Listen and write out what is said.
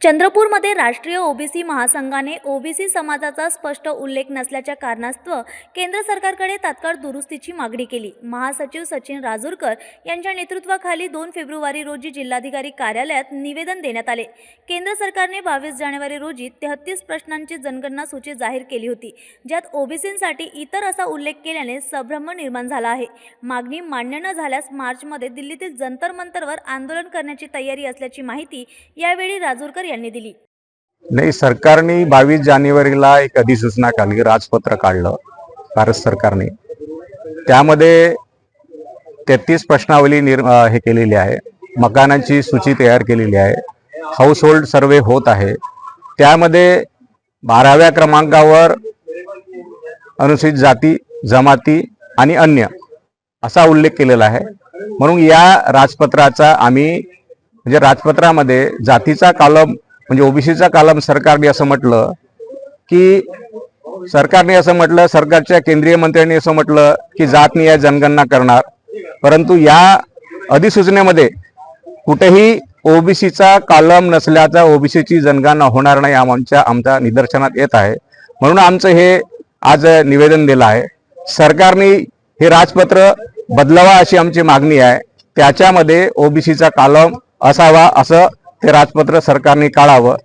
चंद्रपूरमध्ये राष्ट्रीय ओबीसी महासंघाने ओबीसी समाजाचा स्पष्ट उल्लेख नसल्याच्या कारणास्तव केंद्र सरकारकडे तात्काळ दुरुस्तीची मागणी केली। महासचिव सचिन राजूरकर यांच्या नेतृत्वाखाली 2 फेब्रुवारी रोजी जिल्हाधिकारी कार्यालयात निवेदन देण्यात आले। केंद्र सरकारने 22 जानेवारी रोजी 33 प्रश्नांची जनगणना सूची जाहीर केली होती, ज्यात ओबीसींसाठी इतर असा उल्लेख केल्याने संभ्रम निर्माण झाला आहे। मागणी मान्य न झाल्यास मार्चमध्ये दिल्लीतील जंतर मंतरवर आंदोलन करण्याची तयारी असल्याची माहिती यावेळी राजूरकर यांनी दिली। नाही, सरकारने 22 जानेवारीला एक अधिसूचना काढली, राजपत्र काढलं भारत सरकारने। त्यामध्ये 33 प्रश्नावली हे केलेली आहे, मकानांची सूची तयार केलेली आहे, हाऊस होल्ड सर्वे होत आहे। त्यामध्ये 12व्या क्रमांकावर अनुसूचित जाती, जमाती आणि अन्य असा उल्लेख केलेला आहे। म्हणून या राजपत्राचा आम्ही म्हणजे राजपत्रामध्ये जातीचा कॉलम म्हणजे ओबीसीचा कॉलम सरकारने असं म्हटलं की सरकारच्या केंद्रीय मंत्र्यांनी असं म्हटलं की जातनिहाय जनगणना करणार, परंतु या अधिसूचनेमध्ये कुठेही ओबीसीचा कॉलम नसल्याचा ओबीसीची जनगणना होणार नाही आमच्या निदर्शनात येत आहे। म्हणून आमचं हे आज निवेदन दिलं आहे। सरकारने हे राजपत्र बदलावा अशी आमची मागणी आहे। त्याच्यामध्ये ओबीसीचा कॉलम असावा असं ते राजपत्र सरकारने काढावं